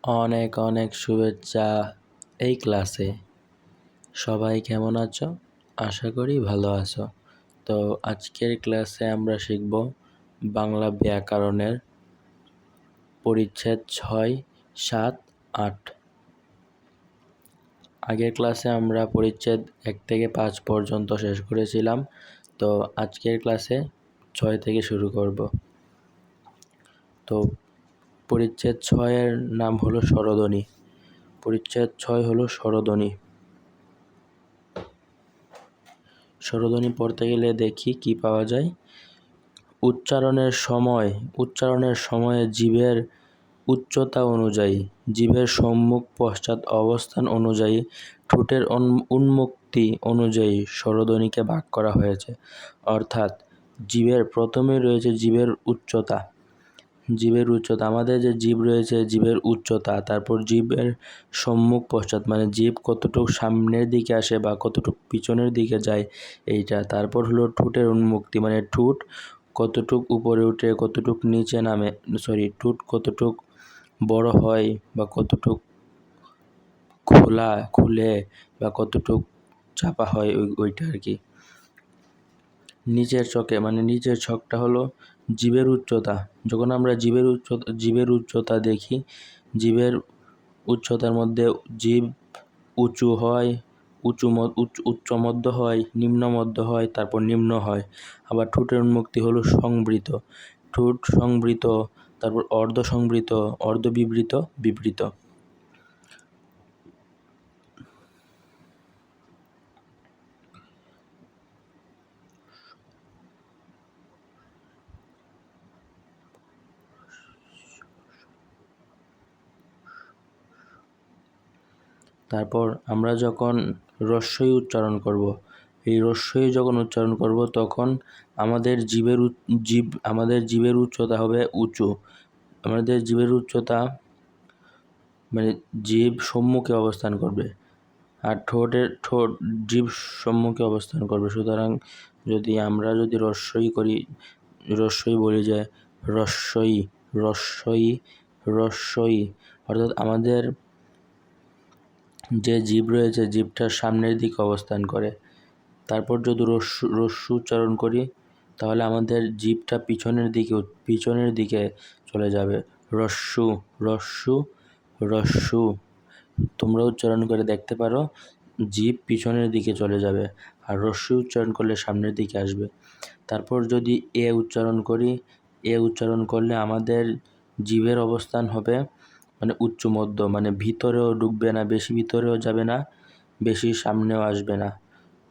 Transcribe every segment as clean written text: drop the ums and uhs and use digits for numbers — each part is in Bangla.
অনেক অনেক শুভেচ্ছা এই ক্লাসে। সবাই কেমন আছো? আশা করি ভালো আছো। তো আজকের ক্লাসে আমরা শিখব বাংলা ব্যাকরণের পরিচ্ছেদ 6, 7, 8। আগের ক্লাসে আমরা পরিচ্ছেদ 1 থেকে 5 পর্যন্ত শেষ করেছিলাম। তো আজকের ক্লাসে 6 থেকে শুরু করব। তো পরিচ্ছেদ 6 এর নাম হলো স্বরধ্বনি। পরিচ্ছেদ 6 হলো স্বরধ্বনি। স্বরধ্বনি পড়তে গেলে দেখি কি পাওয়া যায়। উচ্চারণের সময়ে জিভের উচ্চতা অনুযায়ী, জিভের সম্মুখ পশ্চাৎ অবস্থান অনুযায়ী, ঠোঁটের উন্মুক্তি অনুযায়ী স্বরধ্বনিকে ভাগ করা হয়েছে। অর্থাৎ জিভের প্রথমে রয়েছে জিভের উচ্চতা। আমাদের যে জিভ রয়েছে, জিভের উচ্চতা, তারপর জিভের সম্মুখ পশ্চাৎ মানে জিভ কতটুকু সামনের দিকে আসে বা কতটুকু পিছনের দিকে যায় এইটা। তারপর হলো ঠোঁটের উন্মুক্তি মানে ঠোঁট কতটুক উপরে উঠে কতটুক নিচে নামে, ঠোঁট কতটুক বড় হয় বা কতটুক খুলে বা কতটুক চাপা হয় ওইটা আর কি। নিচের ছকটা হলো জিভের উচ্চতা। যখন আমরা জিভের উচ্চতা দেখি, জিভের উচ্চতার মধ্যে জিভ উঁচু হয়, উচ্চ মধ্য হয়, নিম্ন মধ্য হয়, তারপর নিম্ন হয়। আবার ঠোঁটের উন্মুক্তি হলো সংবৃত, ঠোঁট সংবৃত, তারপর অর্ধ সংবৃত, অর্ধ বিবৃত, বিবৃত। তারপর আমরা যখন রস্বই উচ্চারণ করব, এই রস্বই যখন উচ্চারণ করব তখন আমাদের জিভের উচ্চতা হবে উঁচু। আমাদের জিভের উচ্চতা মানে জিভ সম্মুখে অবস্থান করবে আর জিভ সম্মুখে অবস্থান করবে। সুতরাং আমরা যদি রস্বই বলি যে রস্বই রস্বই রস্বই, অর্থাৎ আমাদের যে জিভ রয়েছে জিভটার সামনের দিকে অবস্থান করে। তারপর যদি রস্যু উচ্চারণ করি তাহলে আমাদের জিভটা পিছনের দিকে চলে যাবে। রস্যু রস্যু রস্যু। তোমরা উচ্চারণ করে দেখতে পারো, জিভ পিছনের দিকে চলে যাবে আর রস্যু উচ্চারণ করলে সামনের দিকে আসবে। তারপর যদি এ উচ্চারণ করলে আমাদের জিভের অবস্থান হবে মানে উচ্চ মধ্য, মানে ভিতরেও ঢুকবে না, বেশি ভিতরেও যাবে না, বেশি সামনেও আসবে না,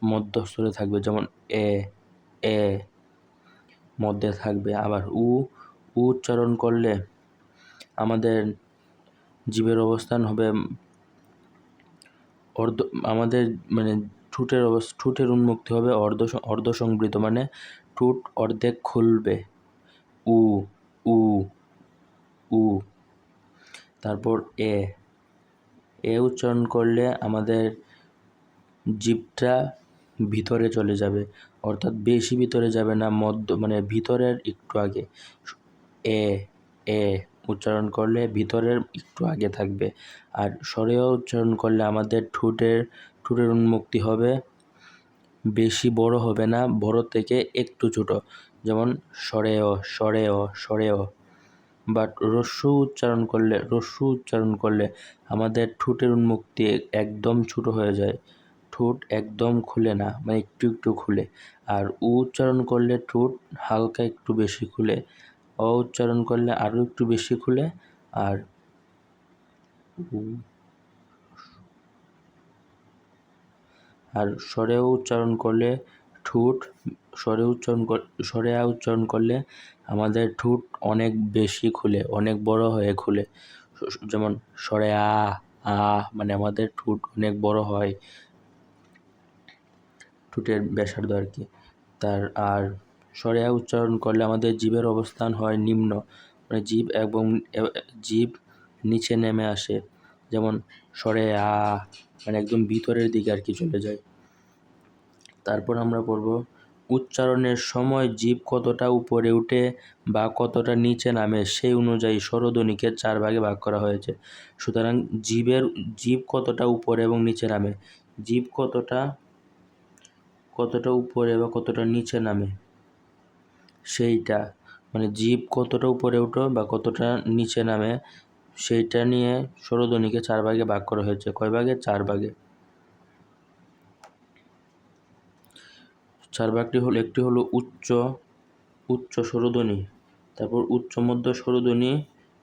মধ্যস্থলে থাকবে। যেমন এ এ মধ্যে থাকবে। আবার উচ্চারণ করলে আমাদের জিভের অবস্থান হবে আমাদের মানে ঠোঁটের উন্মুক্তি হবে অর্ধ সংবৃত, মানে ঠোঁট অর্ধেক খুলবে। উ উ উ। তারপর এ উচ্চারণ করলে আমাদের জিভটা ভিতরে চলে যাবে, অর্থাৎ বেশি ভিতরে যাবে না, মানে ভিতরের একটু আগে। এ এ উচ্চারণ করলে ভিতরের একটু আগে থাকবে। আর স্বরেয় উচ্চারণ করলে আমাদের ঠোঁটের উন্মুক্তি হবে, বেশি বড় হবে না, বড় থেকে একটু ছোট। যেমন সরেয়। বাট রস্যু উচ্চারণ করলে আমাদের ঠোঁটের উন্মুক্তি একদম ছোট হয়ে যায়, ঠোঁট একদম খুলে না, মানে একটু একটু খুলে। আর উচ্চারণ করলে ঠোঁট হালকা একটু বেশি খুলে, উচ্চারণ করলে আরও একটু বেশি খুলে। আর স্বরেও উচ্চারণ করলে উচ্চারণ করলে আমাদের ঠোঁট অনেক বেশি খুলে, অনেক বড় হয়ে খুলে। যেমন স্বরে আ মানে আমাদের ঠোঁট অনেক বড় হয়, ঠোঁটের ব্যাসার্ধ আর কি। আর স্বরে উচ্চারণ করলে আমাদের জিভের অবস্থান হয় নিম্ন, মানে জিভ নিচে নেমে আসে। যেমন স্বরে মানে একদম ভিতরের দিকে আর কি চলে যায়। তারপর আমরা পড়ব উচ্চারণের সময় জিভ কতটা উপরে উঠে বা কতটা নিচে নামে সেই অনুযায়ী স্বরধ্বনিকে 4 ভাগে ভাগ করা হয়েছে। সুতরাং জিভ কতটা উপরে এবং নিচে নামে, জিভ কতটা উপরে বা কতটা নিচে নামে সেইটা, মানে জিভ কতটা উপরে উঠো বা কতটা নিচে নামে সেইটা নিয়ে স্বরধ্বনিকে 4 ভাগে ভাগ করা হয়েছে। কয় ভাগে? 4 ভাগে। 4 ভাগটি হলো, একটি হলো উচ্চ স্বরধ্বনি, তারপর উচ্চ মধ্য স্বরধ্বনি,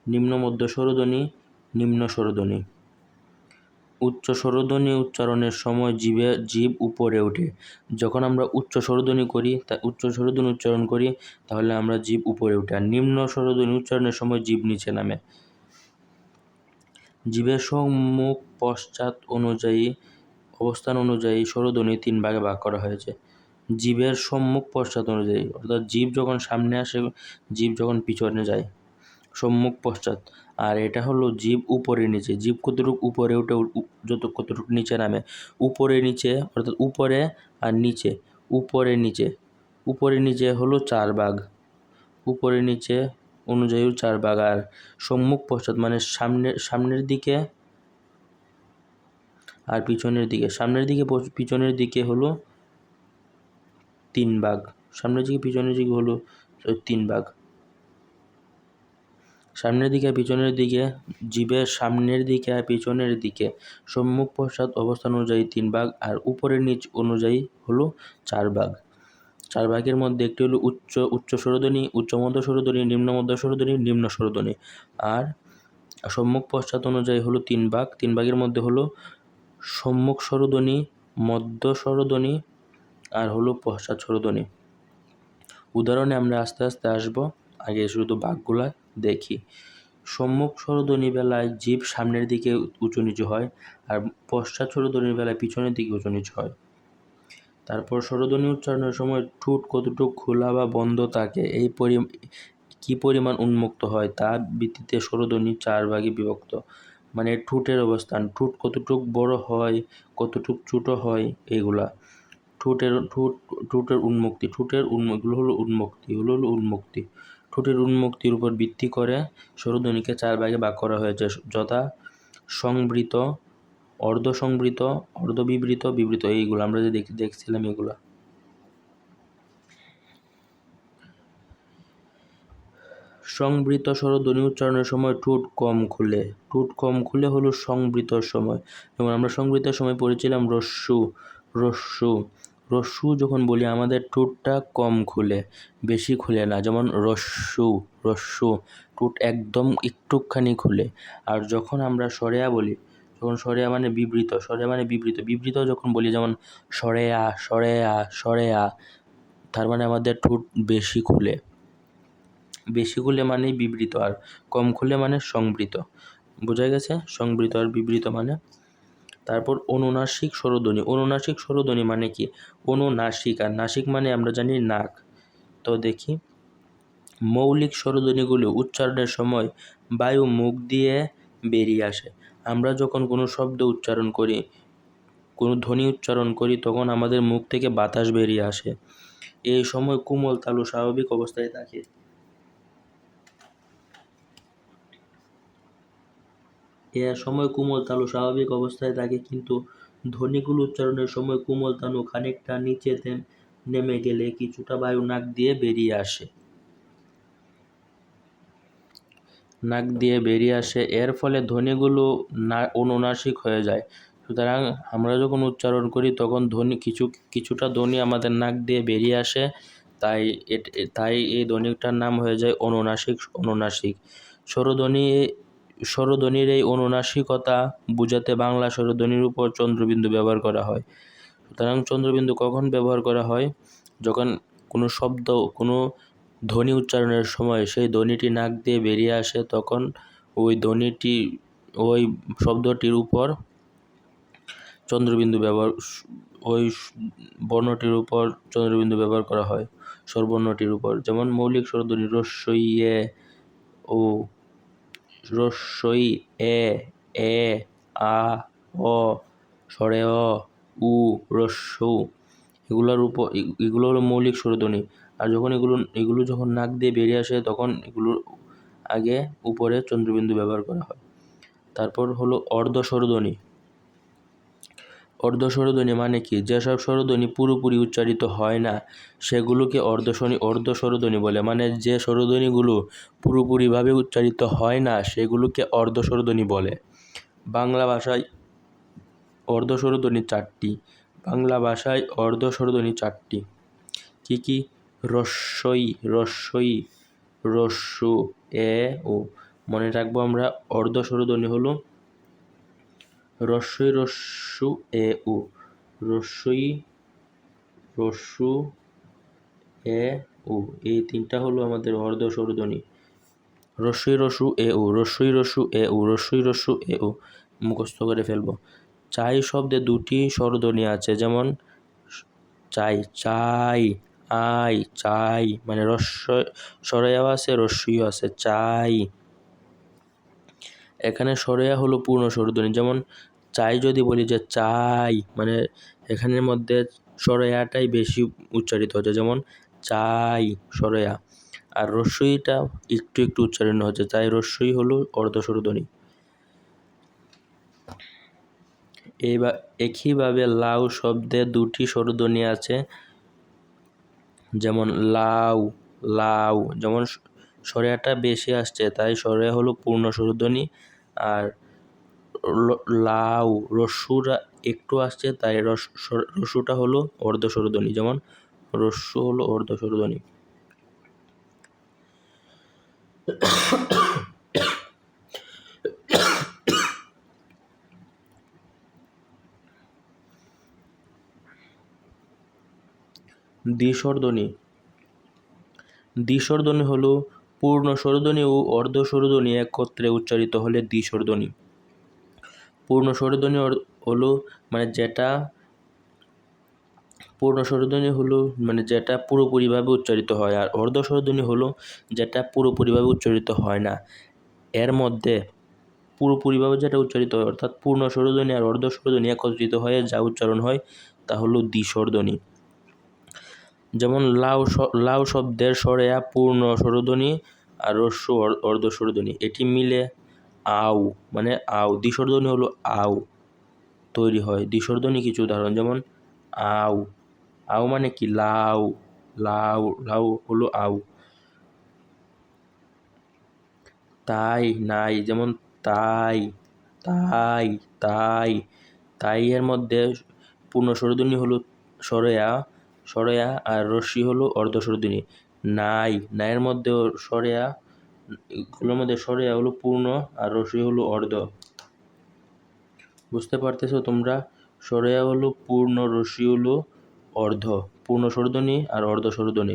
নিম্ন মধ্য স্বরধ্বনি, নিম্ন স্বরধ্বনি। উচ্চ স্বরধ্বনি উচ্চারণের সময় জিভ উপরে ওঠে। যখন আমরা উচ্চ স্বরধ্বনি উচ্চারণ করি তাহলে আমরা জিভ উপরে ওঠে, আর নিম্ন স্বরধ্বনি উচ্চারণের সময় জিভ নিচে নামে। জিভের সম্মুখ পশ্চাৎ অবস্থান অনুযায়ী স্বরধ্বনি 3 ভাগে ভাগ করা হয়েছে। জিভের সম্মুখ পশ্চাৎ অনুযায়ী, অর্থাৎ জিভ যখন সামনে আসে, জিভ যখন পিছনে যায়, সম্মুখ পশ্চাৎ। আর এটা হলো জিভ উপরে নিচে, জিভ কতটুকু উপরে উঠে কতটুকু নিচে নামে। উপরে নিচে অর্থাৎ উপরে আর নিচে, উপরে নিচে হলো 4 ভাগ, উপরে নিচে অনুযায়ী 4 ভাগ। আর সম্মুখ পশ্চাৎ মানে সামনের দিকে আর পিছনের দিকে, পিছনের দিকে হলো 3 ভাগ, সামনের দিকে পিছনের দিকে হলো 3 ভাগ। সামনের দিকে আর পিছনের দিকে, জিভের সামনের দিকে আর পিছনের দিকে সম্মুখ পশ্চাৎ অবস্থান অনুযায়ী 3 ভাগ, আর উপরের নিচ অনুযায়ী হলো 4 ভাগ। 4 ভাগের মধ্যে একটি হলো উচ্চ স্বরধ্বনি, উচ্চ মধ্য স্বরধ্বনি, নিম্ন মধ্য স্বরধ্বনি, নিম্ন স্বরধ্বনি। আর সম্মুখ পশ্চাৎ অনুযায়ী হলো 3 ভাগ। 3 ভাগের মধ্যে হলো সম্মুখ স্বরধ্বনি, মধ্য স্বরধ্বনি আর হলো পশ্চাৎ স্বরধ্বনি। উদাহরণে আমরা আস্তে আস্তে আসবো, আগে শুধু ভাগগুলা দেখি। সম্মুখ স্বরধ্বনি বেলায় জিভ সামনের দিকে উঁচু নিচু হয়, আর পশ্চাৎ স্বরধ্বনির বেলায় পিছনের দিকে উঁচু নিচু হয়। তারপর স্বরধ্বনি উচ্চারণের সময় ঠোঁট কতটুকু খোলা বা বন্ধ থাকে, কি পরিমাণ উন্মুক্ত হয় তার ভিত্তিতে স্বরধ্বনি 4 ভাগে বিভক্ত। মানে ঠোঁটের অবস্থান, ঠোঁট কতটুকু বড় হয়, কতটুকু ছোট হয়, এইগুলা। ঠোঁটের উন্মুক্তি, এগুলো হলো উন্মুক্তি। ঠোঁটের উন্মুক্তির উপর ভিত্তি করে স্বরধ্বনিকে 4 ভাগে ভাগ করা হয়েছে, যথা সংবৃত, অর্ধসংবৃত, অর্ধবিবৃত, বিবৃত। এইগুলো আমরা যে দেখছিলাম এগুলা। সংবৃত স্বরধ্বনি উচ্চারণের সময় ঠোঁট কম খুলে হলো সংবৃতর সময়। যেমন আমরা সংবৃতের সময় পড়েছিলাম রস্যু যখন বলি আমাদের ঠোঁটটা কম খুলে, বেশি খুলে না। যেমন রস্যু ঠোঁট একদম একটুখানি খুলে। আর যখন আমরা সরেয়া বলি, যখন সরেয়া মানে বিবৃত যখন বলি, যেমন সরেয়া, তার মানে আমাদের ঠোঁট বেশি খুলে মানেই বিবৃত, আর কম খুলে মানে সংবৃত। বোঝা গেছে সংবৃত আর বিবৃত মানে। তারপর অনুনাসিক স্বরধ্বনি মানে কি? অনুনাসিক, আর নাসিক মানে আমরা জানি নাক। তো দেখি, মৌলিক স্বরধ্বনিগুলো উচ্চারণের সময় বায়ু মুখ দিয়ে বেরিয়ে আসে। আমরা যখন কোনো শব্দ উচ্চারণ করি, কোনো ধ্বনি উচ্চারণ করি, তখন আমাদের মুখ থেকে বাতাস বেরিয়ে আসে। এই সময় কোমল তালু স্বাভাবিক অবস্থায় থাকে। কিন্তু ধ্বনিগুলো উচ্চারণের সময় কোমল তালু খানিকটা নিচেতে নেমে গেলে কিছুটা বায়ু নাক দিয়ে বেরিয়ে আসে। এর ফলে ধ্বনিগুলো অনুনাসিক হয়ে যায়। সুতরাং আমরা যখন উচ্চারণ করি তখন কিছুটা ধ্বনি আমাদের নাক দিয়ে বেরিয়ে আসে, তাই এই ধ্বনিটার নাম হয়ে যায় অনুনাসিক। স্বরধ্বনির এই অনুনাসিকতা বোঝাতে বাংলা স্বরধ্বনির উপর চন্দ্রবিন্দু ব্যবহার করা হয়। সুতরাং চন্দ্রবিন্দু কখন ব্যবহার করা হয়? যখন কোনো শব্দ, কোনো ধ্বনি উচ্চারণের সময় সেই ধ্বনিটি নাক দিয়ে বেরিয়ে আসে, তখন ওই শব্দটির উপর ওই বর্ণটির উপর চন্দ্রবিন্দু ব্যবহার করা হয়, স্বরবর্ণটির উপর। যেমন মৌলিক স্বরধ্বনি রস্যই, ও, রস্যই, এ, আ, অ, স্বরে অ, উ, রস্যু। এগুলো হলো মৌলিক স্বরধ্বনি। আর যখন এগুলো যখন নাক দিয়ে বেরিয়ে আসে তখন এগুলোর আগে উপরে চন্দ্রবিন্দু ব্যবহার করা হয়। তারপর হলো অর্ধস্বরধ্বনি। অর্ধস্বরধ্বনি মানে কি? যেসব স্বরধ্বনি পুরোপুরি উচ্চারিত হয় না সেগুলোকে অর্ধস্বরধ্বনি বলে। মানে যে স্বরধ্বনিগুলো পুরোপুরিভাবে উচ্চারিত হয় না সেগুলোকে অর্ধস্বরধ্বনি বলে। বাংলা ভাষায় অর্ধস্বরধ্বনি চারটি। কি কি? রস্বই, রস্যু, এ ও। মনে রাখবো আমরা অর্ধস্বরধ্বনি হলো রস্বই, রস্যু, এ ও। রস্বই, রস্যু, এ ও, এই তিনটা হলো আমাদের অর্ধস্বরধ্বনি। রস্বই, রস্যু, এ ও, রস্বই, রস্যু, এ ও, রস্বই, রস্যু, এ ও। মুখস্থ করে ফেলবো। চাই শব্দে দুটি স্বরধ্বনি আছে, যেমন চাই, চাই, আই, চাই, মানে স্বরয়াও আছে, রস্বইও আছে, চাই। এখানে স্বরয়া হলো পূর্ণ স্বরধ্বনি। যেমন চাই যদি বলি যে চাই, মানে এখানের মধ্যে স্বরয়াটাই বেশি উচ্চারিত হচ্ছে, যেমন চাই স্বরয়া। আর রস্বইটা একটু একটু উচ্চারণ হচ্ছে, তাই রস্বই হলো অর্ধস্বরধ্বনি। একইভাবে লাউ শব্দে দুটি স্বরধ্বনি আছে, যেমন লাউ, লাউ, যেমন স্বরয়াটা বেশি আসছে তাই স্বরয়া হলো পূর্ণ স্বরধ্বনি। আর লাউ রস্যুটা একটু আসছে তাই রস্যুটা হলো অর্ধস্বরধ্বনি, যেমন রস্যু হলো অর্ধস্বরধ্বনি। দ্বিস্বরধ্বনি। দ্বিস্বরধ্বনি হলো পূর্ণ স্বরধ্বনি ও অর্ধস্বরধ্বনি একত্রে উচ্চারিত হলে দ্বিস্বরধ্বনি। পূর্ণ স্বরধ্বনি হলো মানে যেটা যেটা পুরোপুরিভাবে উচ্চারিত হয়, আর অর্ধস্বরধ্বনি হলো যেটা পুরোপুরিভাবে উচ্চারিত হয় না। এর মধ্যে পুরোপুরিভাবে যেটা উচ্চারিত হয় অর্থাৎ পূর্ণ স্বরধ্বনি আর অর্ধস্বরধ্বনি একত্রিত হয়ে যা উচ্চারণ হয় তা হলো দ্বিস্বরধ্বনি। যেমন লাউ শব্দের স্বরয়া পূর্ণ স্বরধ্বনি আর রস্যু অর্ধস্বরধ্বনি, এটি মিলে আউ, মানে আউ। দ্বিস্বরধ্বনি হলো আউ তৈরি হয়। দ্বিস্বরধ্বনি কিছু উদাহরণ, যেমন আউ, আউ মানে কি? লাউ, লাউ, লাউ হলো আউ। তাই, নাই, যেমন তাই, তাই, তাই, তাই এর মধ্যে পূর্ণ স্বরধ্বনি হলো স্বরয়া আর রস্যি হলো অর্ধস্বরধ্বনি। নাই, নাইয়ের মধ্যে এগুলোর মধ্যে স্বরয়া হলো পূর্ণ আর রস্যি হলো অর্ধ। বুঝতে পারতেছো তোমরা? স্বরয়া হলো পূর্ণ, রস্যি হলো অর্ধ। পূর্ণ স্বরধ্বনি আর অর্ধস্বরধ্বনি।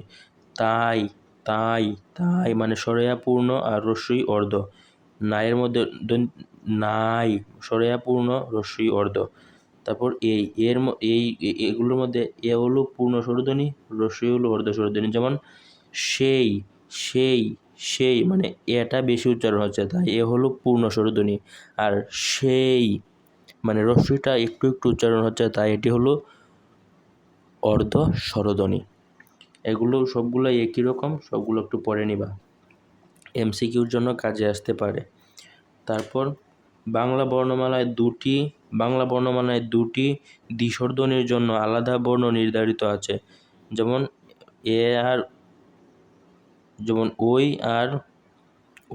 তাই, তাই, তাই, মানে স্বরয়া পূর্ণ আর রস্যই অর্ধ। নাইয়ের মধ্যে নাই, স্বরয়া পূর্ণ, রস্যই অর্ধ। তারপর এগুলোর মধ্যে এ হলো পূর্ণ স্বরধ্বনি, রস্যই হলো অর্ধস্বরধ্বনি, যেমন সেই, সেই, সেই, মানে এটা বেশি উচ্চারণ হচ্ছে তাই এ হলো পূর্ণ স্বরধ্বনি। আর সেই মানে রস্যইটা একটু একটু উচ্চারণ হচ্ছে তাই এটি হলো অর্ধ স্বরধ্বনি। এগুলো সবগুলো একই রকম, সবগুলো একটু পড়ে নিবা, এমসিকিউর জন্য কাজে আসতে পারে। তারপর বাংলা বর্ণমালায় দুটি দ্বিস্বরধ্বনির জন্য আলাদা বর্ণ নির্ধারিত আছে, যেমন ওই আর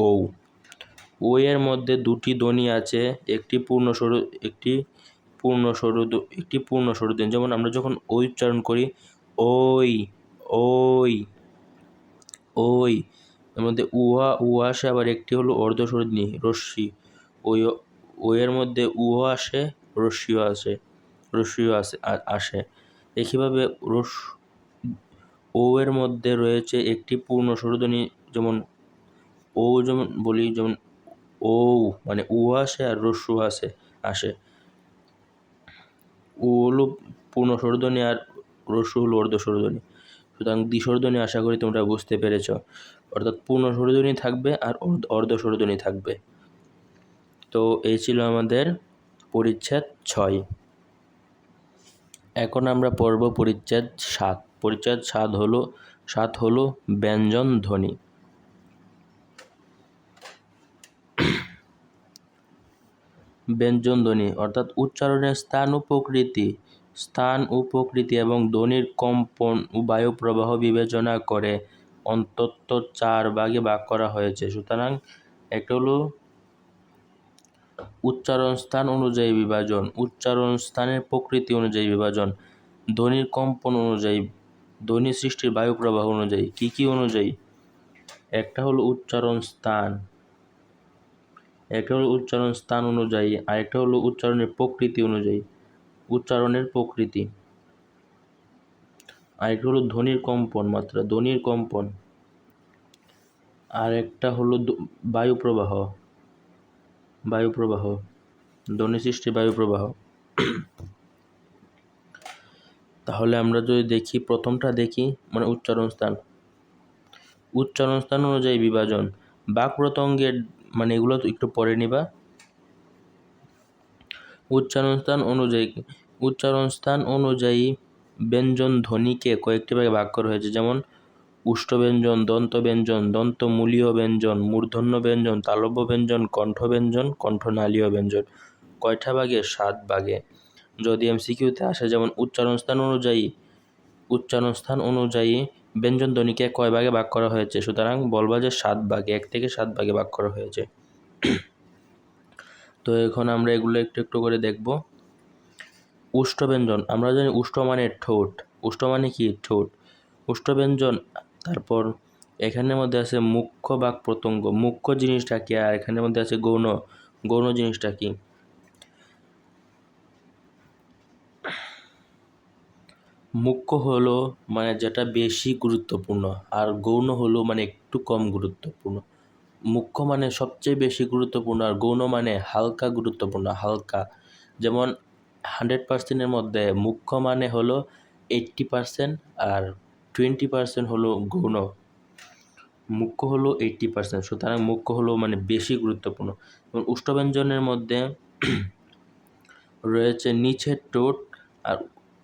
ঔ। ওই এর মধ্যে দুটি ধ্বনি আছে, একটি পূর্ণ স্বরধ্বনি, যেমন আমরা যখন ওই উচ্চারণ করি ওই, ওই, ওই, এর মধ্যে উহা আসে, আবার একটি হলো অর্ধস্বরধ্বনি রস্যি। ওই এর মধ্যে উহা আসে, রস্যিও আসে। একইভাবে ও এর মধ্যে রয়েছে একটি পূর্ণ স্বরধ্বনি, যেমন বলি, যেমন ও, মানে উহা আসে আর রস্যু আসে। ও হলো পূর্ণ স্বরধ্বনি আর রস্যু হলো অর্ধস্বরধ্বনি। সুতরাং দ্বিস্বরধ্বনি আশা করি তোমরা বুঝতে পেরেছ, অর্থাৎ পূর্ণ স্বরধ্বনি থাকবে আর অর্ধস্বরধ্বনি থাকবে। তো এই ছিল আমাদের পরিচ্ছেদ 6। এখন আমরা পড়ব পরিচ্ছেদ 7। পরিচ্ছেদ 7 হলো ব্যঞ্জন ধ্বনি। ব্যঞ্জন ধ্বনি অর্থাৎ উচ্চারণের স্থান ও প্রকৃতি এবং ধ্বনির কম্পন ও বায়ু প্রবাহ বিবেচনা করে অন্তত 4 ভাগে ভাগ করা হয়েছে। সুতরাং একটা হলো উচ্চারণ স্থান অনুযায়ী বিভাজন, উচ্চারণ স্থানের প্রকৃতি অনুযায়ী বিভাজন, ধ্বনির কম্পন অনুযায়ী, ধ্বনি সৃষ্টির বায়ু প্রবাহ অনুযায়ী। কি অনুযায়ী? একটা হলো উচ্চারণ স্থান অনুযায়ী, আরেকটা হলো উচ্চারণের প্রকৃতি অনুযায়ী, আরেকটা হলো ধ্বনির কম্পন, আর একটা হলো বায়ু প্রবাহ, ধ্বনি সৃষ্টির বায়ু প্রবাহ। তাহলে আমরা যদি দেখি, প্রথমটা দেখি, মানে উচ্চারণ স্থান অনুযায়ী বিভাজন। বাক প্রত্যঙ্গের মানে এগুলো তো একটু পরে নিবা। উচ্চারণ স্থান অনুযায়ী ব্যঞ্জন ধ্বনিকে কয়েকটি ভাগে ভাগ করা হয়েছে, যেমন উষ্ঠব্যঞ্জন, দন্তব্যঞ্জন, দন্তমূলীয় ব্যঞ্জন, মূর্ধন্য ব্যঞ্জন, তালব্য ব্যঞ্জন, কণ্ঠব্যঞ্জন, কণ্ঠনালীয় ব্যঞ্জন। কয়টা ভাগে? 7 ভাগে। যদি এমসিকিউতে আসে, যেমন উচ্চারণ স্থান অনুযায়ী ব্যঞ্জন ধ্বনিকে কয় ভাগে ভাগ করা হয়েছে, সুতরাং বলবা যে 7 ভাগে, 1 থেকে 7 ভাগে ভাগ করা হয়েছে। তো এখন আমরা এগুলো একটু করে দেখব। উষ্ঠব্যঞ্জন, আমরা জানি উষ্ঠ মানে ঠোঁট, উষ্ঠ মানে কি? ঠোঁট। উষ্ঠব্যঞ্জন, তারপর এখানের মধ্যে আছে মুখ্য বাক প্রত্যঙ্গ, মুখ্য জিনিসটা কি? আর এখানের মধ্যে আছে গৌণ জিনিসটা কি? মুখ্য হলো মানে যেটা বেশি গুরুত্বপূর্ণ, আর গৌণ হলো মানে একটু কম গুরুত্বপূর্ণ। মুখ্য মানে সবচেয়ে বেশি গুরুত্বপূর্ণ, আর গৌণ মানে হালকা গুরুত্বপূর্ণ, হালকা। যেমন 100%-এর মধ্যে মুখ্য মানে হলো 80%, আর 20% হলো গৌণ। মুখ্য হলো 80%, সুতরাং মুখ্য হলো মানে বেশি গুরুত্বপূর্ণ। এবং উষ্ঠব্যঞ্জনের মধ্যে রয়েছে নিচের ঠোঁট,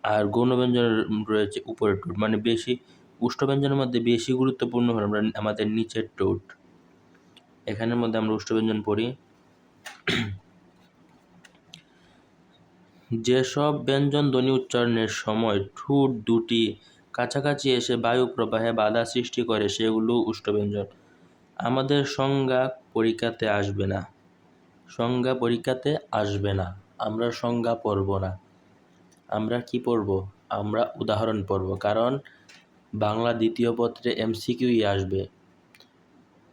আর গৌণ ব্যঞ্জনের রয়েছে উপরের ঠোঁট। মানে বেশি উষ্ঠব্যঞ্জনের মধ্যে বেশি গুরুত্বপূর্ণ হলো আমাদের নিচের ঠোঁট। এখানের মধ্যে আমরা উষ্ঠব্যঞ্জন পড়ি। যেসব ব্যঞ্জন ধ্বনি উচ্চারণের সময় ঠোঁট দুটি কাছাকাছি এসে বায়ু প্রবাহে বাধা সৃষ্টি করে, সেগুলো উষ্ঠব্যঞ্জন। আমাদের সংজ্ঞা পরীক্ষাতে আসবে না, আমরা সংজ্ঞা পড়ব না। আমরা কি পড়ব? আমরা উদাহরণ পড়ব, কারণ বাংলা দ্বিতীয় পত্রে এমসিকিউই আসবে।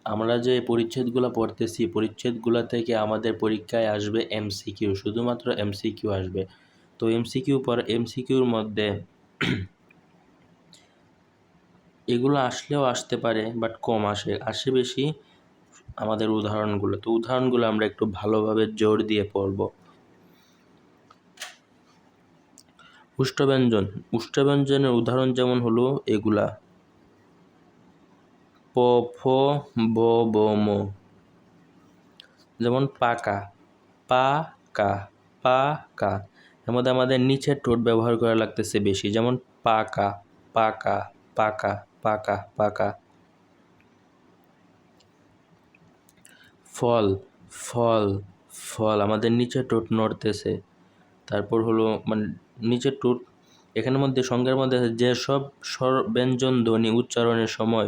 আমরা যে পরিচ্ছেদগুলো পড়তেছি, পরিচ্ছেদগুলো থেকে আমাদের পরীক্ষায় আসবে এমসিকিউ, শুধুমাত্র এমসিকিউ আসবে। তো এমসিকিউর মধ্যে এগুলো আসলেও আসতে পারে, বাট কম আসে বেশি আমাদের উদাহরণগুলো। তো উদাহরণগুলো আমরা একটু ভালোভাবে জোর দিয়ে পড়ব। উষ্ঠব্যঞ্জনের উদাহরণ যেমন হলো এগুলা: প, ফ, ব, ম। যেমন পাকা, পা, কা। এর মধ্যে আমাদের নিচের ঠোঁট ব্যবহার করা লাগতেছে বেশি, যেমন পাকা। ফল, আমাদের নিচের ঠোঁট নড়তেছে। তারপর হলো মানে নিচের ঠোঁট। এখানের মধ্যে সংজ্ঞার মধ্যে আছে যেসব ব্যঞ্জন ধ্বনি উচ্চারণের সময়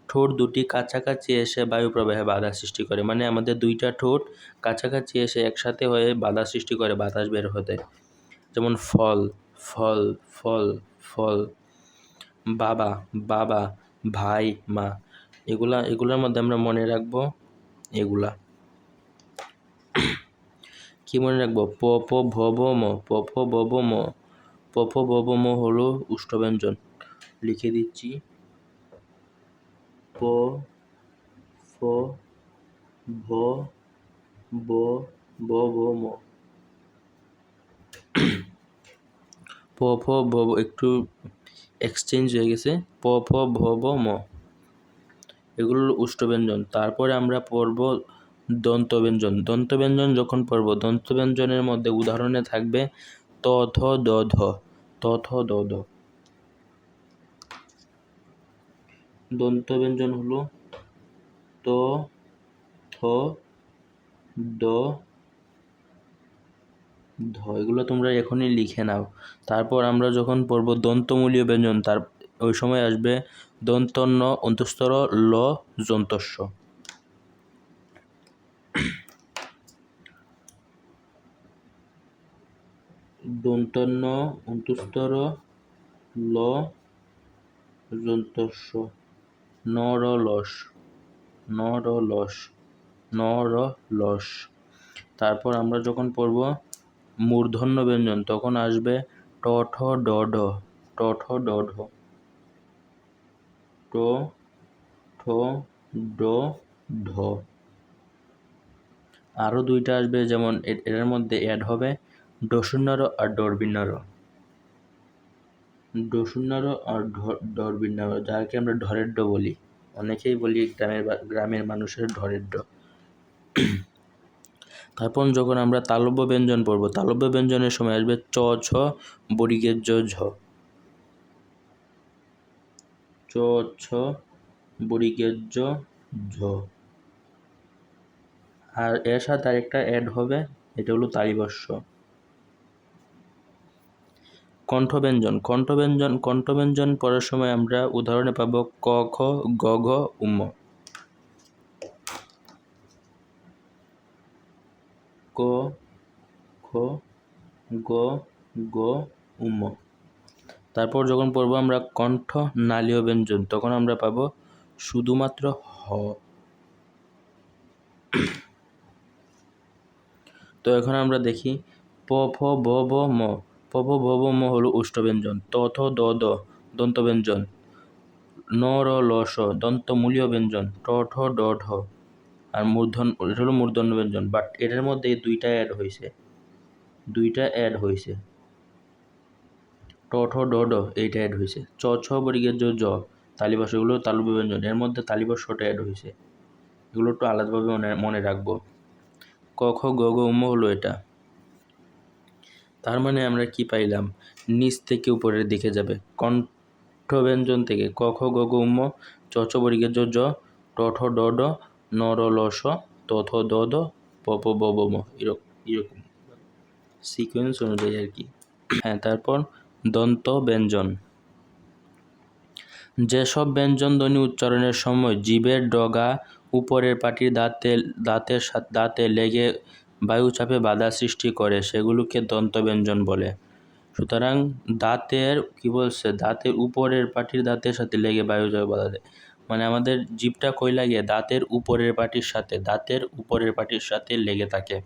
ঠোঁট দুটি কাছাকাছি এসে বায়ু প্রবাহে বাধা সৃষ্টি করে, মানে আমাদের দুইটা ঠোঁট কাছাকাছি এসে একসাথে হয়ে বাধা সৃষ্টি করে বাতাস বের হতে। যেমন ফল, বাবা, ভাই, মা। এগুলার মধ্যে আমরা মনে রাখবো এগুলা। কি মনে রাখবো? প, ভ, ম হলো উষ্ঠব্যঞ্জন। লিখে দিচ্ছি: প, ফ, ভ, ব, ম। প, ফ, ভ, একটু এক্সচেঞ্জ হয়ে গেছে। প, ফ, ভ, ম, এগুলো উষ্ঠব্যঞ্জন। তারপরে আমরা পড়ব দন্তব্যঞ্জন। যখন পড়ব দন্তব্যঞ্জনের মধ্যে উদাহরণে থাকবে ত, থ, দ, ধ। ত থ দ দ। দন্ত ব্যঞ্জন হলো ত থ দ ধ। এগুলো তোমরা এখনই লিখে নাও। তারপর আমরা যখন পড়ব দন্তমূলীয় ব্যঞ্জন, তার ওই সময় আসবে দন্তন্য অন্তঃস্থর ল যন্তস্ব। দন্তন্য অন্তঃস্থর ল যন্তস্ব ন র লস ন র লস ন র লস। তারপর আমরা যখন পড়ব মূর্ধন্য ব্যঞ্জন তখন আসবে ট ঠ ড ঢ ট ঠ ড ঢ ট ঠ ড ঢ। আরও দুইটা আসবে, যেমন এর মধ্যে অ্যাড হবে ডশূন্য র আর ডরবিন্য র। ডশূন্য র আর ডরবিন্য র, যাকে আমরা ঢরের ড বলি, অনেকেই বলি গ্রামের মানুষের ঢরের ড। তারপর যখন আমরা তালব্য ব্যঞ্জন পড়ব, তালব্য ব্যঞ্জনের সময় আসবে চ ছ বর্গের জ ঝ চ ছ বর্গের জ ঝ। আর এর সাথে আরেকটা অ্যাড হবে, এটা হলো তালিবস্য। কণ্ঠব্যঞ্জন কণ্ঠব্যঞ্জন পড়ার সময় আমরা উদাহরণে পাবো ক খ গ ঘ উম। ক খ গ ঘ উম। তারপর যখন পড়বো আমরা কণ্ঠ নালীয় ব্যঞ্জন, তখন আমরা পাবো শুধুমাত্র হ। তো এখন আমরা দেখি প ফ ব ব ম। প ফ ব ব ম হলো ওষ্ঠ্যব্যঞ্জন। ত থ দ দ দন্তব্যঞ্জন। ন র ল স দন্তমূলীয় ব্যঞ্জন। ট ঠ ড ঢ আর এটা হলো মূর্ধন্য ব্যঞ্জন। বাট এটার মধ্যে দুইটা অ্যাড হয়েছে ট ঠ ড ড, এইটা অ্যাড হয়েছে। চ ছ বর্গের জ জ তালিবস্য, এগুলো তালব্য ব্যঞ্জন। এর মধ্যে তালিবস্যটা অ্যাড হয়েছে। এগুলো একটু আলাদাভাবে মনে রাখবো। ক খ গ ঘ উম হলো এটা। তার মানে আমরা কি পাইলাম, নিচ থেকে উপরের দিকে যাবে। কণ্ঠ ব্যঞ্জন থেকে ক খ গ ঘ উম, চ ছ বর্গের জ জ, ট ঠ ড ড, ন র ল স, ত থ দ দ, প প ব ব ম, এরকম সিকোয়েন্স অনুযায়ী আর কি। হ্যাঁ, তারপর দন্ত ব্যঞ্জন। যেসব ব্যঞ্জন ধ্বনি উচ্চারণের সময় জিভের ডগা উপরের পাটির দাঁতে লেগে বায়ুচাপে বাধা সৃষ্টি করে সেগুলোকে দন্তব্যঞ্জন বলে। সুতরাং দাঁতের উপরের পাটির দাঁতের সাথে লেগে বায়ুচাপে বাধা দেয়, মানে আমাদের জিভটা কই লাগে, দাঁতের উপরের পাটির সাথে লেগে থাকে।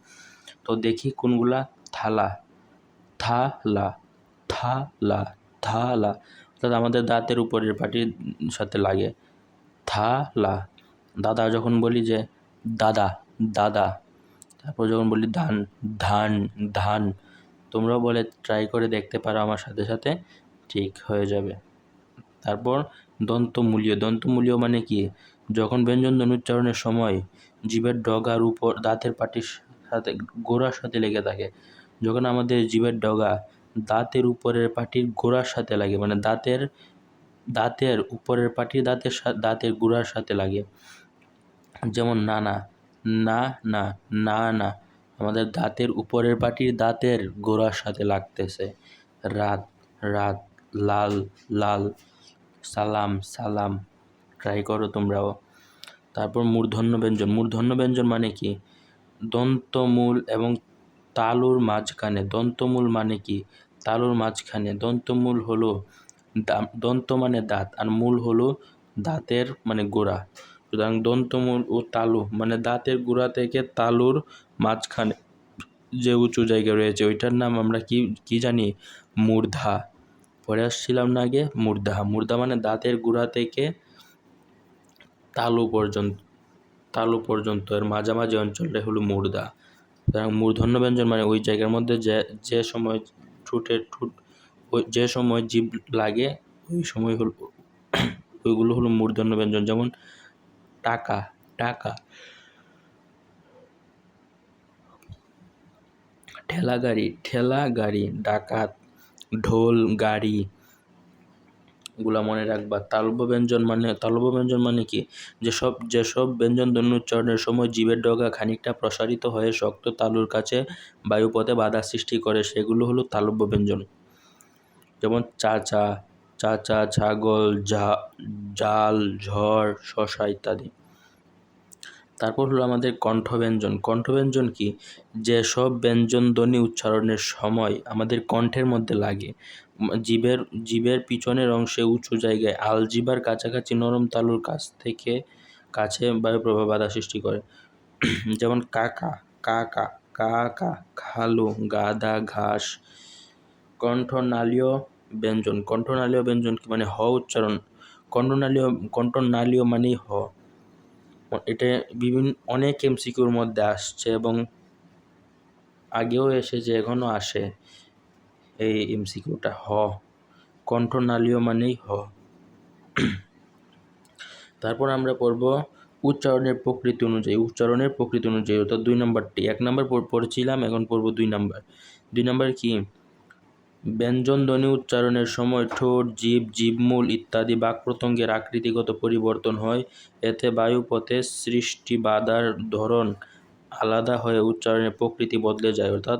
তো দেখি কোনগুলা। থালা, থালা, থালা, থালা, অর্থাৎ আমাদের দাঁতের উপরের পাটির সাথে লাগে। থালা। দাদা যখন বলি যে দাদা, দাদা। তারপর যখন বলি ধান, ধান, ধান। তোমরাও বলে ট্রাই করে দেখতে পারো আমার সাথে সাথে, ঠিক হয়ে যাবে। তারপর দন্তমূলীয় মানে কি, যখন ব্যঞ্জন ধ্বনি উচ্চারণের সময় জিভের ডগার উপর দাঁতের পাটির সাথে গোড়ার সাথে লেগে থাকে। যখন আমাদের জিভের ডগা দাঁতের উপরের পাটির গোড়ার সাথে লাগে, মানে দাঁতের উপরের পাটির দাঁতের গোড়ার সাথে লাগে। যেমন নানা, না না, না না, আমাদের দাঁতের উপরের পাটির দাঁতের গোড়ার সাথে লাগতেছে। রাত, রাত, লাল, লাল, সালাম, সালাম। ট্রাই করো তোমরাও। তারপর মূর্ধন্য ব্যঞ্জন মানে কি, দন্তমূল এবং তালুর মাঝখানে। দন্তমূল মানে কি, তালুর মাঝখানে। দন্তমূল হলো দন্ত মানে দাঁত, আর মূল হলো দাঁতের মানে গোড়া। সুতরাং দন্তমূল ও তালু মানে দাঁতের গোড়া থেকে তালুর মাঝখানে যে উঁচু জায়গা রয়েছে ওইটার নাম আমরা কি জানি, মূর্ধা। পরে আসছিলাম না আগে, মূর্ধা মানে দাঁতের গোড়া থেকে তালু পর্যন্ত এর মাঝামাঝি অঞ্চলটা হলো মূর্ধা। সুতরাং মূর্ধন্য ব্যঞ্জন মানে ওই জায়গার মধ্যে যে সময় জিভ লাগে ওই সময় হলো ওইগুলো হলো মূর্ধন্য ব্যঞ্জন। যেমন টাকা, টাকা। ঠেলা গাড়ি, ডাকাত। ঢোল, গাড়ি, এগুলা মনে রাখবা। তালব্য ব্যঞ্জন মানে কি? যেসব ব্যঞ্জন ধ্বনি উচ্চারণের সময় জিভের ডগা খানিকটা প্রসারিত হয়ে শক্ত তালুর কাছে বায়ুপথে বাধা সৃষ্টি করে সেগুলো হলো তালব্য ব্যঞ্জন। যেমন চাচা, ছাগল, জাল, ঝড়, শশা ইত্যাদি। তারপর হলো আমাদের কণ্ঠব্যঞ্জন। কণ্ঠব্যঞ্জন কি? যেসব ব্যঞ্জন ধ্বনি উচ্চারণের সময় আমাদের কণ্ঠের মধ্যে লাগে, জিভের পিছনের অংশে উঁচু জায়গায় আলজিভার কাছাকাছি নরম তালুর কাছে বায়ুপ্রবাহ বাধা সৃষ্টি করে। যেমন কাকা, কাকা, কাকা, খালু, গাধা, ঘাস। কণ্ঠনালীয় ব্যঞ্জন কি? মানে হ উচ্চারণ। কণ্ঠনালীয় মানেই হ। এটা অনেক এমসিকিউর মধ্যে আসছে এবং আগেও এসেছে, এখনও আসে এই এমসিকিউটা। কণ্ঠনালীয় মানেই হ। তারপর আমরা পড়ব উচ্চারণের প্রকৃতি অনুযায়ী। অর্থাৎ 2 নম্বরটি। 1 নম্বর পড়ছিলাম, এখন পড়ব 2 নম্বর। 2 নম্বর কি? ব্যঞ্জন ধ্বনি উচ্চারণের সময় ঠোঁট, জিভমূল ইত্যাদি বাক্প্রত্যঙ্গের আকৃতিগত পরিবর্তন হয়। এতে বায়ুপথে সৃষ্টি বাধার ধরন আলাদা হয়ে উচ্চারণের প্রকৃতি বদলে যায়। অর্থাৎ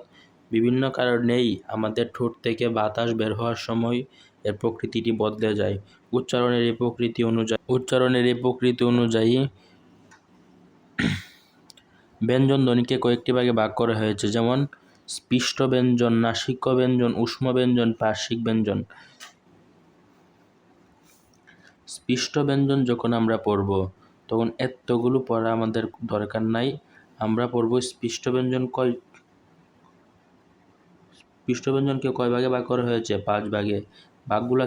বিভিন্ন কারণেই আমাদের ঠোঁট থেকে বাতাস বের হওয়ার সময় এর প্রকৃতিটি বদলে যায়। উচ্চারণের এই প্রকৃতি অনুযায়ী ব্যঞ্জন ধ্বনিকে কয়েকটি ভাগে ভাগ করা হয়েছে, যেমন স্পৃষ্ট ব্যঞ্জন, নাসিক্য ব্যঞ্জন, ঊষ্ম ব্যঞ্জন, পার্শ্বিক ব্যঞ্জন। স্পৃষ্ট ব্যঞ্জন যখন আমরা পড়ব তখন এতগুলো পড়া আমাদের দরকার নাই। আমরা পড়ব স্পৃষ্ট ব্যঞ্জনকে কয় ভাগে ভাগ করা হয়েছে? 5 ভাগে। ভাগগুলা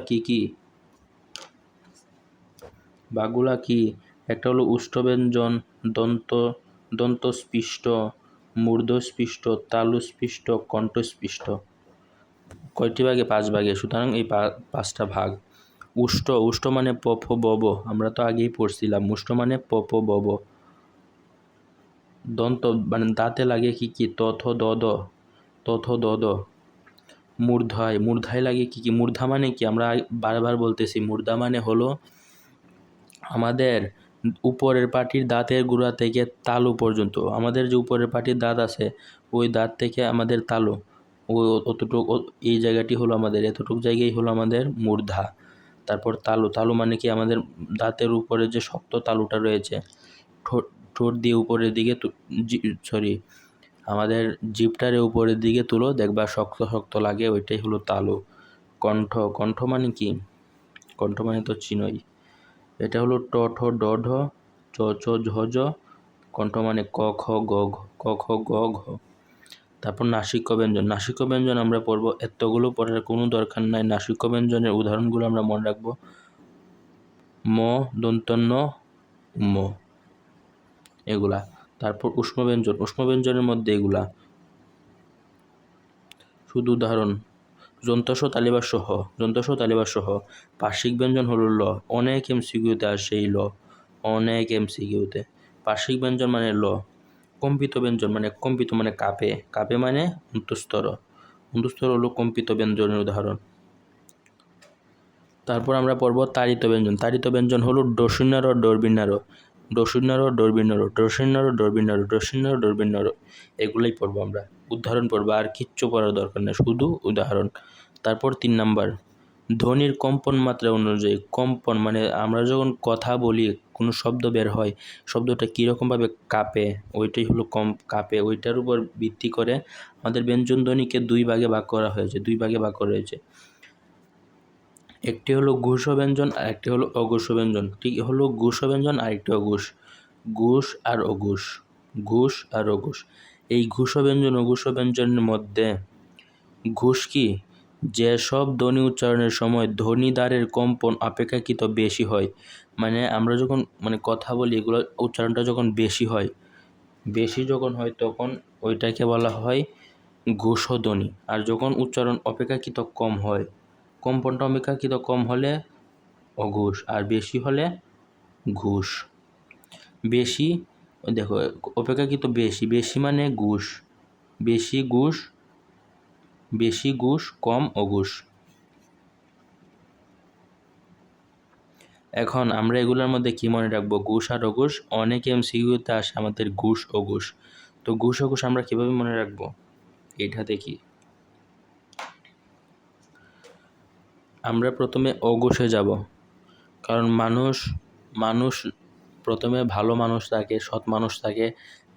কি? একটা হলো উষ্ঠব্যঞ্জন, দন্তস্পৃষ্ট, মূর্ধস্পৃষ্ট, তালুস্পৃষ্ট, কণ্ঠস্পৃষ্ট। কয়টি ভাগে? 5 ভাগে। সুতরাং এই 5টা ভাগ। উষ্ঠ মানে প ফ ব ব, আমরা তো আগেই পড়ছিলাম। উষ্ঠ মানে প ফ ব ব। দন্ত মানে দাঁতে লাগে কি? ত থ দ দ। মূর্ধায় লাগে কি? মূর্ধা মানে কি? আমরা বারবার বলতেছি, মূর্ধা মানে হলো আমাদের উপরের পাটির দাঁতের গোড়া থেকে তালু পর্যন্ত। আমাদের যে উপরের পাটির দাঁত আছে, ওই দাঁত থেকে আমাদের তালু, এই জায়গাটি হলো আমাদের, এতটুকু জায়গায় হলো আমাদের মূর্ধা। তারপর তালু মানে কি? আমাদের দাঁতের উপরে যে শক্ত তালুটা রয়েছে, ঠোঁট দিয়ে উপরের দিকে আমাদের জিভটারে উপরের দিকে তুলো, দেখবা শক্ত লাগে, ওইটাই হলো তালু। কণ্ঠ মানে কি? কণ্ঠ মানে তো চিনই, এটা হলো ট ঠ ড ঢ চ ছ ঝ ঝ। কণ্ঠ মানে ক খ গ ঘ। তারপর নাসিক্য ব্যঞ্জন আমরা পড়ব। এতগুলো পড়ার কোনো দরকার নাই। নাসিক্য ব্যঞ্জনের উদাহরণগুলো আমরা মনে রাখবো। ম, দন্তন্য, ম, এগুলা। তারপর ঊষ্ম ব্যঞ্জনের মধ্যে এগুলা শুধু উদাহরণ। যন্তস্ব তালিবাস্য হ। পার্শ্বিক ব্যঞ্জন হলো ল। অনেক এমসিকিউতে আসে এই ল, অনেক এমসিকিউতে। পার্শ্বিক ব্যঞ্জন মানে ল। কম্পিত ব্যঞ্জন মানে কাঁপে মানে অন্তঃস্তর হলো কম্পিত ব্যঞ্জনের উদাহরণ। তারপর আমরা পড়ব তাড়িত ব্যঞ্জন হলো ডশূন্য ডরবিন্নর। এগুলোই পড়বো আমরা, উদাহরণ পড়বো, আর কিচ্ছু পড়ার দরকার নেই, শুধু উদাহরণ। তারপর 3 নাম্বার, ধ্বনির কম্পন মাত্রা অনুযায়ী। কম্পন মানে আমরা যখন কথা বলি, কোনো শব্দ বের হয়, শব্দটা কীরকমভাবে কাঁপে, ওইটাই হলো কাঁপে। ওইটার উপর ভিত্তি করে আমাদের ব্যঞ্জন ধ্বনিকে 2 ভাগে ভাগ করা হয়েছে। একটি হলো ঘোষ ব্যঞ্জন আর একটি হলো অঘোষ ব্যঞ্জন। ঠিক হলো ঘোষ ব্যঞ্জন আর একটি অঘোষ। ঘোষ আর অঘোষ। এই ঘোষ ব্যঞ্জন অঘোষ ব্যঞ্জনের মধ্যে ঘোষ কি? যেসব ধ্বনি উচ্চারণের সময় ধ্বনিদ্বারের কম্পন অপেক্ষাকৃত বেশি হয়, মানে আমরা যখন কথা বলি, এগুলো উচ্চারণটা যখন বেশি যখন হয় তখন ওইটাকে বলা হয় ঘোষ ধ্বনি। আর যখন উচ্চারণ অপেক্ষাকৃত কম হয়, কম্পনটা অপেক্ষাকৃত কম হলে অঘোষ, আর বেশি হলে ঘোষ। বেশি, দেখো, অপেক্ষাকৃত বেশি মানে ঘোষ, বেশি ঘোষ, কম অঘোষ। এখন আমরা এগুলোর মধ্যে কি মনে রাখবো? ঘুষ আর অঘুষ। অনেক এমসিকিউতে আসে আমাদের ঘুষ অঘুষ। তো ঘুষ অঘুষ আমরা কিভাবে মনে রাখবো এটা দেখি। আমরা প্রথমে অঘুষে যাব, কারণ মানুষ প্রথমে ভালো মানুষ থাকে, সৎ মানুষ থাকে,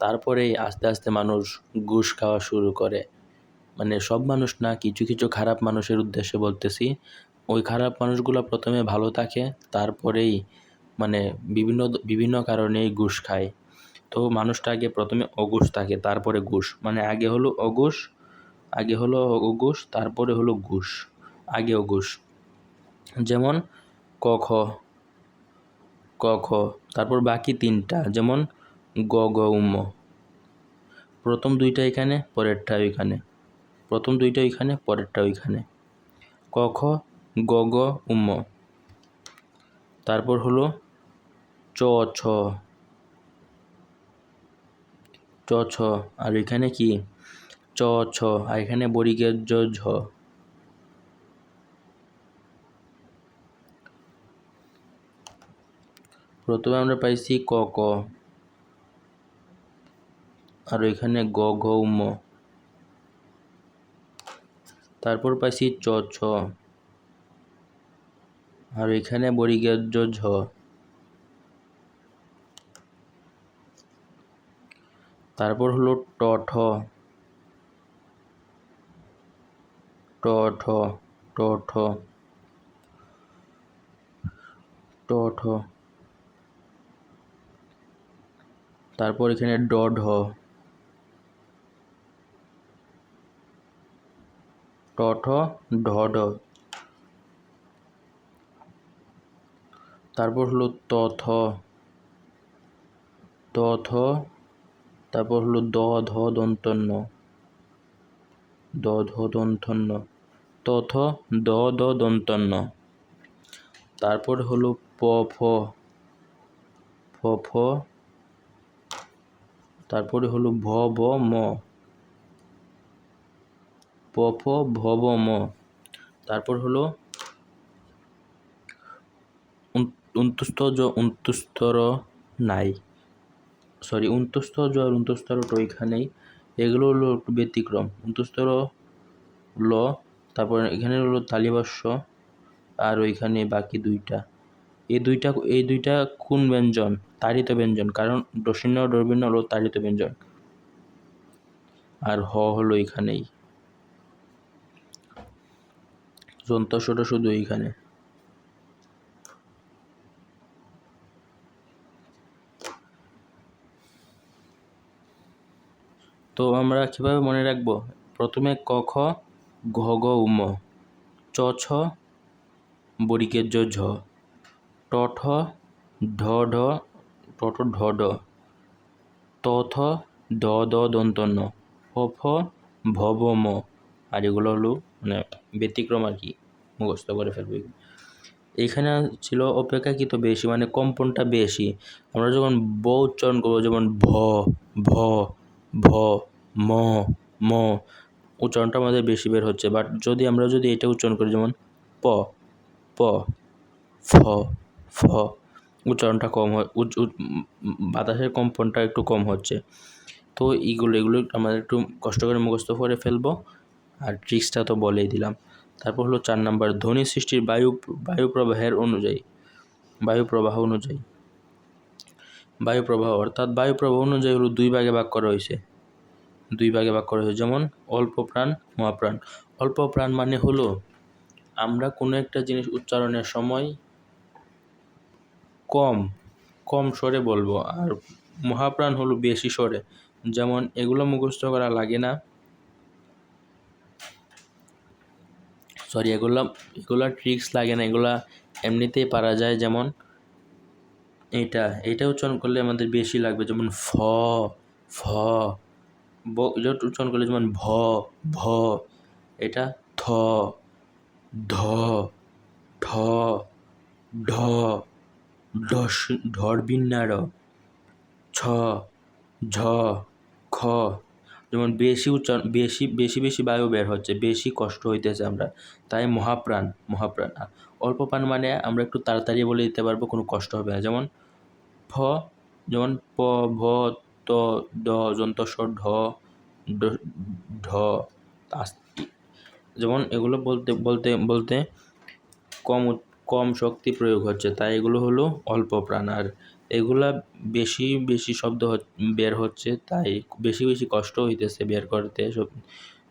তারপরেই আস্তে আস্তে মানুষ ঘুষ খাওয়া শুরু করে। মানে সব মানুষ না, কিছু কিছু খারাপ মানুষের উদ্দেশ্যে বলতেছি। ওই খারাপ মানুষগুলো প্রথমে ভালো থাকে, তারপরেই মানে বিভিন্ন কারণেই ঘুষ খায়। তো মানুষটা আগে প্রথমে অঘুষ থাকে, তারপরে ঘুষ। মানে আগে হলো অঘুষ, তারপরে হলো ঘুষ, আগে অঘুষ। যেমন ক খ, তারপর বাকি তিনটা যেমন গ গ উম। প্রথম দুইটা এখানে, পরেরটা ওইখানে, প্রথম দুইটা ওইখানে, পরেরটা ওইখানে। ক খ গ গ উম। তারপর হলো চ ছ, আর এখানে কি চ ছ, আর এখানে বর্গের জ ঝ। প্রথমে আমরা পাইছি ক ক, আর এখানে গ ঘ উম। তারপর পাইছি চ ছ, আর এখানে বর্গের জ ঝ। তারপর হলো ট ঠ, ট ঠ, ট ঠ, ট ঠ। তারপর এখানে ড ঢ, ট ঠ ঢ ঢ। তারপর হলো ত থ, ত থ। তারপর হলো দ ধ দন্ত ন, দ ধ দন্ত ন, ত থ দ দ দন্ত ন। তারপর হলো প ফ, ফ ফ। তারপরে হলো ভ ব ম, প ফ ভ ব ম। তারপর হলো উন্তুস্তর নাই, সরি উন্তুস্তর জ আর উন্তুস্তর ট ওইখানেই। এগুলো হলো একটু ব্যতিক্রম। উন্তুস্তর ল, তারপর এখানে হলো তালিবাস্য, আর ওইখানে বাকি দুইটা। এই দুইটা কোন ব্যঞ্জন? তাড়িত ব্যঞ্জন, কারণ ডসিন্য ডর্বিন্য হলো তাড়িত ব্যঞ্জন। আর হ হলো এখানেই, যন্তস্বটা শুধু এইখানে। তো আমরা কিভাবে মনে রাখবো? প্রথমে ক খ ঘ গ উম, চ ছ বর্গের জ ঝ, ট ঠ ঢ ঢ, ট ঠ ঢ ঢ, ত থ দ দ দন্ত ন, ফ ফ ভ ব ম। আর এগুলো হলো মানে ব্যতিক্রম আর কি, মুখস্থ করে ফেলবে। এখানে ছিল অপেক্ষাকৃত বেশি, মানে কম্পনটা বেশি। আমরা যখন ব উচ্চারণ করবো, যেমন ভ ভ ভ, ম ম, উচ্চারণটা আমাদের বেশি বের হচ্ছে। বাট আমরা যদি এটা উচ্চারণ করি, যেমন প প, ফ ফ, উচ্চারণটা কম হয়, বাতাসের কম্পনটা একটু কম হচ্ছে। তো এগুলো আমাদের একটু কষ্ট করে মুখস্থ করে ফেলবো। আর ট্রিক্সটা তো বলেই দিলাম। তারপর হলো 4 নাম্বার, ধ্বনি সৃষ্টির বায়ু প্রবাহ অনুযায়ী, অর্থাৎ বায়ু প্রবাহ অনুযায়ী হলো 2 ভাগে ভাগ করা হয়েছে। যেমন অল্প প্রাণ, মহাপ্রাণ। অল্প প্রাণ মানে হলো আমরা কোনো একটা জিনিস উচ্চারণের সময় কম স্বরে বলবো, আর মহাপ্রাণ হলো বেশি স্বরে। যেমন এগুলো মুখস্থ করা লাগে না, সরি এগুলা ট্রিক্স লাগে না, এগুলা এমনিতেই পারা যায়। যেমন এটা উচ্চারণ করলে আমাদের বেশি লাগবে, যেমন ফ ফ। এটা উচ্চারণ করলে যেমন ভ ভ। এটা থ ধ ঠ ঢ, ঢর বিন্যাড়, ছ ঝ খ। যেমন বেশি উচ্চারণ, বেশি বেশি বেশি বায়ু বের হচ্ছে, বেশি কষ্ট হইতেছে আমরা, তাই মহাপ্রাণ মহাপ্রাণ। আর অল্প প্রাণ মানে আমরা একটু তাড়াতাড়ি বলে দিতে পারবো, কোনো কষ্ট হবে না। যেমন ফ, যেমন প, ভ, ত, দ, যন্ত স, ঢ, ঢ, যেমন এগুলো বলতে বলতে বলতে কম কম শক্তি প্রয়োগ হচ্ছে, তাই এগুলো হলো অল্প প্রাণ। আর এগুলা বেশি বেশি শব্দ বের হচ্ছে, তাই বেশি বেশি কষ্ট হইতেছে বের করতে সব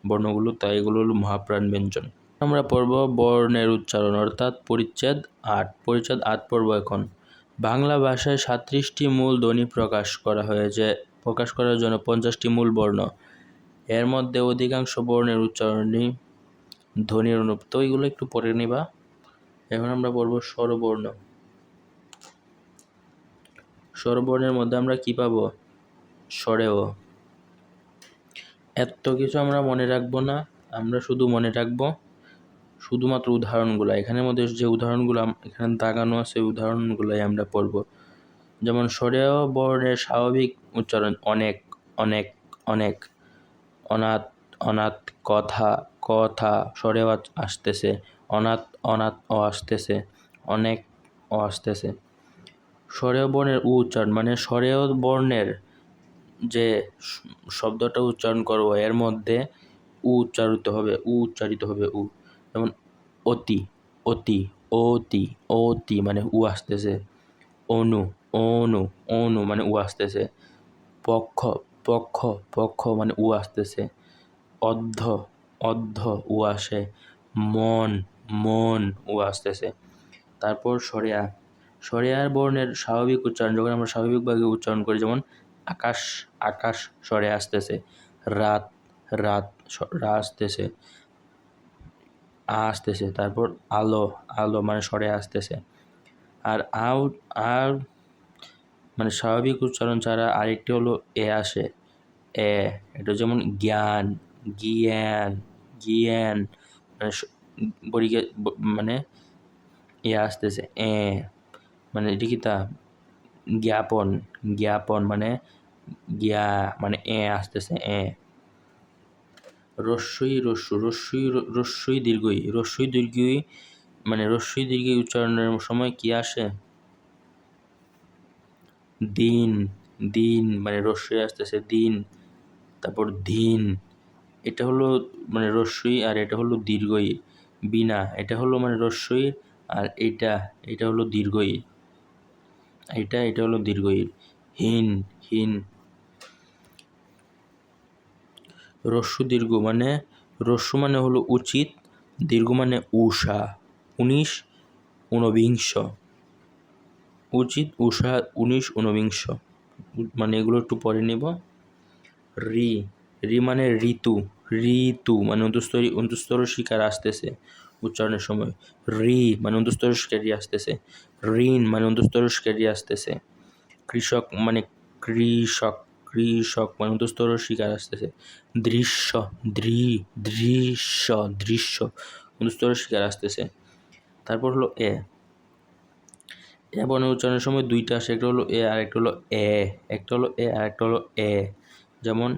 বর্ণগুলো, তাই এগুলো হলো মহাপ্রাণ ব্যঞ্জন। আমরা পড়ব বর্ণের উচ্চারণ, অর্থাৎ পরিচ্ছেদ ৮। পরিচ্ছেদ ৮ পড়ব এখন। বাংলা ভাষায় ৩৭টি মূল ধ্বনি প্রকাশ করা হয়েছে। প্রকাশ করার জন্য ৫০টি মূল বর্ণ। এর মধ্যে অধিকাংশ বর্ণের উচ্চারণই ধ্বনির অনুরূপ। তো এগুলো একটু পড়ে নিবা। এখন আমরা পড়ব স্বরবর্ণ। স্বরবর্ণের মধ্যে আমরা কি পাবো? স্বরেও। এত কিছু আমরা মনে রাখবো না, আমরা শুধু মনে রাখবো শুধুমাত্র উদাহরণগুলো। এখানের মধ্যে যে উদাহরণগুলো এখানে দাগানো আছে, উদাহরণগুলোই আমরা পড়ব। যেমন স্বরেয় বর্ণের স্বাভাবিক উচ্চারণ অনেক, অনেক, অনেক। অনাথ, অনাথ। কথা, কথা স্বরেও আসতেছে। অনাথ, অনাথ ও আসতেছে। অনেক ও আসতেছে। স্বরেয় বর্ণের উচ্চারণ মানে স্বরেয় বর্ণের যে শব্দটা উচ্চারণ করব এর মধ্যে উচ্চারিত হবে, উচ্চারিত হবে। যেমন অতি, অতি, অতি, অতি মানে আসতেছে। অনু, অনু, অনু মানে আসতেছে। পক্ষ, পক্ষ, পক্ষ মানে আসতেছে। অর্ধ, অর্ধ আসে। মন, মন আসতেছে। তারপর সরেয়া, সরেয়ার বর্ণের স্বাভাবিক উচ্চারণ যখন আমরা স্বাভাবিকভাবে উচ্চারণ করি, যেমন আকাশ, আকাশ স্বরে আসতেছে। রাত, রাত রা আসতেছে, আসতেছে। তারপর আলো, আলো মানে স্বরে আসতেছে। আর আর মানে স্বাভাবিক উচ্চারণ ছাড়া আরেকটি হলো এ আসে। এ, এটা যেমন জ্ঞান, জ্ঞান, জ্ঞান মানে মানে আসতেছে এ, মানে এটি কি তা জ্ঞাপন, জ্ঞাপন মানে জ্ঞা মানে আসতেছে এ। রস্যই, রস্যু, রস্যই, রস্যই দীর্ঘই, রস্যই দীর্ঘই মানে রস্যই দীর্ঘই উচ্চারণের সময় কি আসে? দিন, দিন মানে রস্যই আসতেছে দিন। তারপর দিন, এটা হলো মানে রস্যই আর এটা হলো দীর্ঘই। বিনা, এটা হলো মানে রস্যই আর এটা হলো দীর্ঘই। এটা হলো দীর্ঘই। হীন, হীন। রস্যু দীর্ঘ মানে রস্যু মানে হলো উচিত, দীর্ঘ মানে উষা, ১৯, ঊনবিংশ। উচিত, উষা, ১৯, ঊনবিংশ মানে এগুলো একটু পরে নিব। রি, রি মানে ঋতু, ঋতু মানে অন্তস্তর শিকার আসতেছে উচ্চারণের সময়। রি মানে অন্তস্তর শিকারি আসতেছে। ঋণ মানে অন্তস্তর শিকারি আসতেছে। কৃষক মানে কৃষক, কৃষক মানে অন্তস্তর শিকার আসতেছে। দৃশ্য, দৃশ্য, দৃশ্য অন্তস্তর শিকার আসতেছে। তারপর হলো এ, এ বর্ণের উচ্চারণের সময় দুইটা আসে, একটা হলো এ আর একটা হলো এ, একটা হলো এ আর একটা হলো এ। যেমন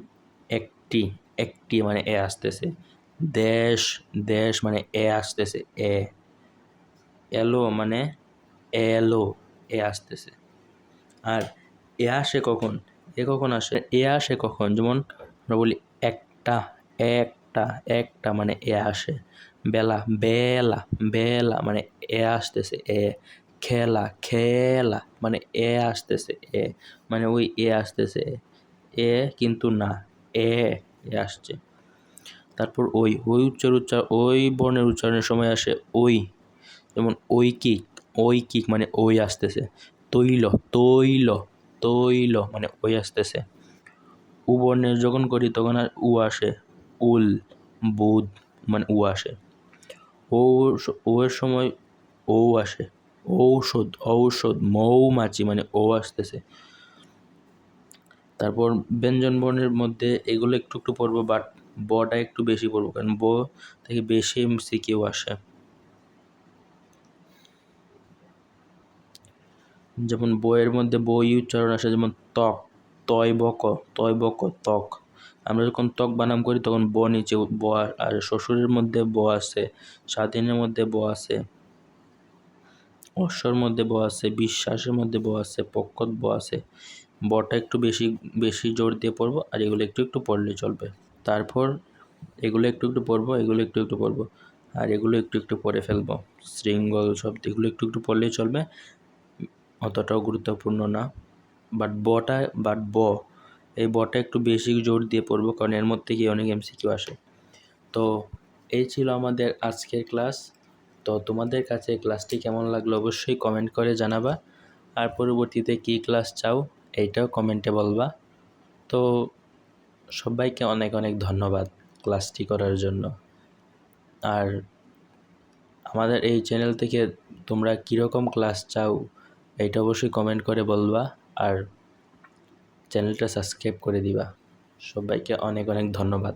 একটি, একটি মানে এ আসতেছে। দেশ, দেশ মানে এ আসতেছে এ। এলো মানে এলো, এ আসতেছে। আর এ আসে কখন? এ কখন আসে? এ আসে কখন? যেমন আমরা বলি একটা, একটা, একটা মানে এ আসে। বেলা, বেলা, বেলা মানে এ আসতেছে এ। খেলা, খেলা মানে এ আসতেছে এ, মানে ওই এ আসতেছে এ কিন্তু না, এ আসছে। তারপর ওই, ওই বর্ণের উচ্চারণের সময় আসে ওই। যেমন ঐকিক, ঐকিক মানে ওই আসতেছে। তৈল, তৈল, তৈল মানে ওই আসতেছে। উ বর্ণের যখন করি তখন আর উ আসে। উল, বুধ মানে উ আসে। ও, ও এর সময় ও আসে। ঔষধ, ঔষধ, মৌমাছি মানে ও আসতেছে। তারপর ব্যঞ্জন বর্ণের মধ্যে এগুলো একটু একটু পড়বো, বাট বটা একটু বেশি পড়বো, কারণ ব থেকে বেশি এমসিকিউ আসে। যেমন বইয়ের মধ্যে বই উচ্চারণ আসে, যেমন ত্বক, তয় বক, তয় বক ত্বক। আমরা যখন তক বানাম করি তখন ব নিচে ব, আর শ্বশুরের মধ্যে ব আছে, স্বাধীনের মধ্যে ব আছে, অশ্বর মধ্যে ব আছে, বিশ্বাসের মধ্যে ব আছে, পক্ষত ব আছে। বটা একটু বেশি বেশি জোর দিয়ে পড়বো, আর এগুলো একটু একটু পড়লে চলবে। তারপর এগুলো একটু একটু পড়বো, এগুলো একটু একটু পড়বো, আর এগুলো একটু একটু পড়ে ফেলবো। শৃঙ্গল শব্দ এগুলো একটু একটু পড়লেই চলবে, অতটাও গুরুত্বপূর্ণ না। বাট ব এই বটা একটু বেশি জোর দিয়ে পড়বো, কারণ এর মধ্যে গিয়ে অনেক এমসিকিউ আসে। তো এই ছিল আমাদের আজকের ক্লাস। তো তোমাদের কাছে ক্লাসটি কেমন লাগলো অবশ্যই কমেন্ট করে জানাবা, আর পরবর্তীতে কী ক্লাস চাও এইটাও কমেন্টে বলবা। তো সবাইকে অনেক অনেক ধন্যবাদ ক্লাসটি করার জন্য। আর আমাদের এই চ্যানেল থেকে তোমরা কীরকম ক্লাস চাও এইটা অবশ্যই কমেন্ট করে বলবা, আর চ্যানেলটা সাবস্ক্রাইব করে দিবা। সবাইকে অনেক অনেক ধন্যবাদ।